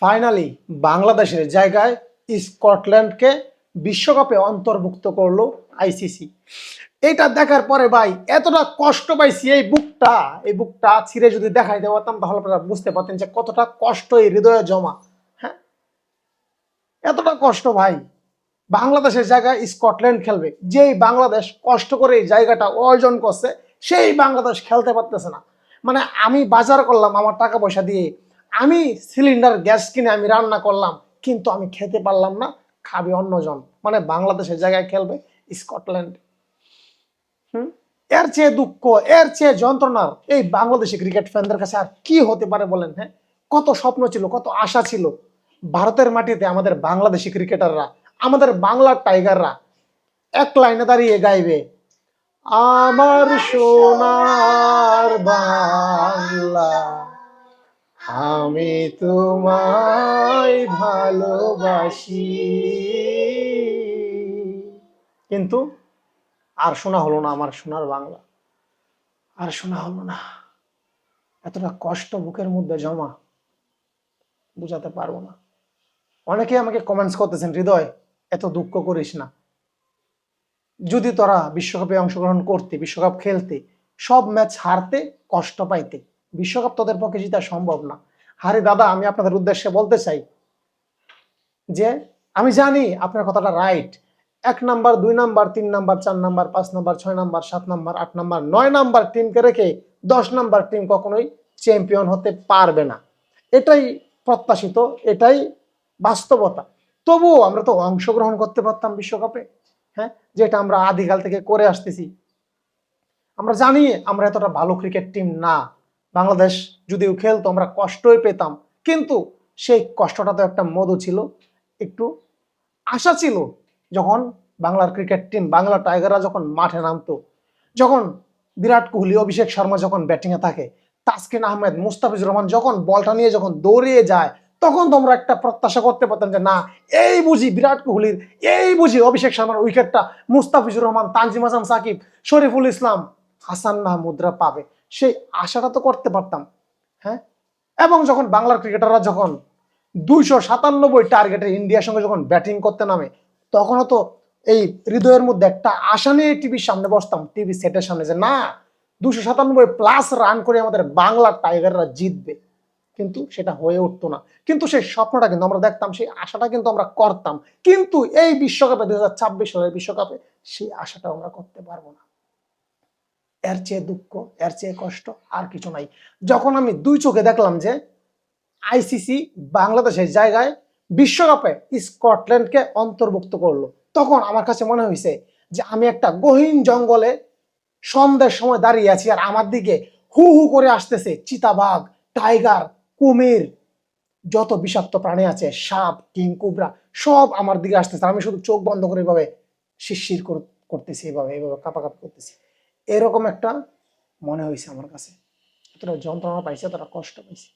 Finally বাংলাদেশের জায়গায় স্কটল্যান্ডকে বিশ্বকাপে অন্তর্ভুক্ত করলো আইসিসি। এটা দেখার পরে ভাই এতটা কষ্ট পাইছি, এই বুকটা ছিঁড়ে যদি দেখাই দেওয়াতাম তাহলে আপনারা বুঝতে পারতেন যে কতটা কষ্ট এই হৃদয়ে জমা। হ্যাঁ, এতটা কষ্ট ভাই। বাংলাদেশের জায়গায় স্কটল্যান্ড খেলবে, যেই বাংলাদেশ কষ্ট করে এই জায়গাটা অর্জন করছে সেই বাংলাদেশ খেলতে পারতেছে না। মানে আমি বাজার করলাম আমার টাকা পয়সা দিয়ে, আমি সিলিন্ডার গ্যাস কিনে আমি রান্না করলাম, কিন্তু আমি খেতে পারলাম না, খাবে অন্যজন। মানে বাংলাদেশের জায়গায় খেলবে স্কটল্যান্ড। এর চেয়ে দুঃখ, এর চেয়ে যন্ত্রণার এই বাংলাদেশি ক্রিকেট ফ্যানদের কাছে আর কি হতে পারে বলেন? হ্যাঁ, কত স্বপ্ন ছিল, কত আশা ছিল ভারতের মাটিতে আমাদের বাংলাদেশি ক্রিকেটাররা, আমাদের বাংলার টাইগাররা এক লাইনে দাঁড়িয়ে গাইবে, আমার সোনার বাংলা আমি তোমায় ভালোবাসি। কিন্তু আর শোনা হলো না আমার সোনার বাংলা, আর শোনা হলো না। এতটা কষ্ট বুকের মধ্যে জমা, বুঝাতে পারবো না। অনেকে আমাকে কমেন্টস করতেছেন, হৃদয় এত দুঃখ করিস না, যদি তোরা বিশ্বকাপে অংশগ্রহণ করতে, বিশ্বকাপ খেলতে, সব ম্যাচ হারতে, কষ্ট পাইতে, বিশ্বকাপ তোদের পক্ষে জিতা সম্ভব না। আরে দাদা, আমি আপনাদের উদ্দেশ্যে বলতে চাই যে আমি জানি আপনার কথাটা right. 1 number, 2 number, 3 number, 4 number, 5 number, 6 number, 7 number, 8 number, 9 number টিমকে রেখে 10 নাম্বার টিম কখনোই চ্যাম্পিয়ন হতে পারবে না। এটাই প্রত্যাশিত, এটাই বাস্তবতা। তবুও আমরা তো অংশগ্রহণ করতে পারতাম বিশ্বকাপে। হ্যাঁ, যেটা আমরা আদিকাল থেকে করে আসতেছি। আমরা জানি আমরা এতটা ভালো ক্রিকেট টিম না। বাংলাদেশ যদিও খেলতো আমরা কষ্টই পেতাম, কিন্তু সেই কষ্টটা তো একটা মধু ছিল, একটু আশা ছিল। যখন বাংলার ক্রিকেট টিম, বাংলা টাইগাররা যখন মাঠে নামতো, যখন বিরাট কোহলি, অভিষেক শর্মা যখন ব্যাটিংয়ে থাকে, তাসকিন আহমেদ, মুস্তাফিজুর রহমান যখন বলটা নিয়ে যখন দৌড়িয়ে যায়, তখন তোমরা একটা প্রত্যাশা করতে পারতাম যে না, এই বুঝি বিরাট কোহলির, এই বুঝি অভিষেক শর্মার উইকেটটা মুস্তাফিজুর রহমান, তানজিম হাসান সাকিব, শরীফুল ইসলাম, হাসান মাহমুদরা পাবে। সেই আশাটা তো করতে পারতাম। হ্যাঁ, এবং যখন বাংলার ক্রিকেটাররা যখন 297 টার্গেটে ইন্ডিয়ার সঙ্গে যখন ব্যাটিং করতে নামে, তখনও তো এই হৃদয়ের মধ্যে একটা আশা নিয়ে টিভির সামনে বসতাম, টিভি সেটের সামনে, যে না, 297+ রান করে আমাদের বাংলার টাইগাররা জিতবে। কিন্তু সেটা হয়ে উঠতো না। কিন্তু সেই স্বপ্নটা কিন্তু আমরা দেখতাম, সেই আশাটা কিন্তু আমরা করতাম। কিন্তু এই বিশ্বকাপে, 2026 সালের বিশ্বকাপে, সেই আশাটা আমরা করতে পারবো না। এর চেয়ে দুঃখ, এর চেয়ে কষ্ট আর কিছু নাই। যখন আমি 2 চোখে দেখলাম যে আইসিসি বাংলাদেশের জায়গায় বিশ্বকাপে স্কটল্যান্ডকে অন্তর্ভুক্ত করলো, তখন আমার কাছে মনে হয়েছে যে আমি একটা গহীন জঙ্গলে সন্ধ্যার সময় দাঁড়িয়ে আছি, আর আমার দিকে হু হু করে আসতেছে চিতাবাঘ, টাইগার, কুমির, যত বিষাক্ত প্রাণী আছে, সাপ, কিং কোবরা, সব আমার দিকে আসতেছে। আমি শুধু চোখ বন্ধ করে এভাবে শিরশির করতেছি, এভাবে এভাবে কাঁপাকাঁপি করতেছি। এরকম একটা মনে হয়েছে আমার কাছে। এতটা যন্ত্রণা পাইছি, এতটা কষ্ট পাইছি।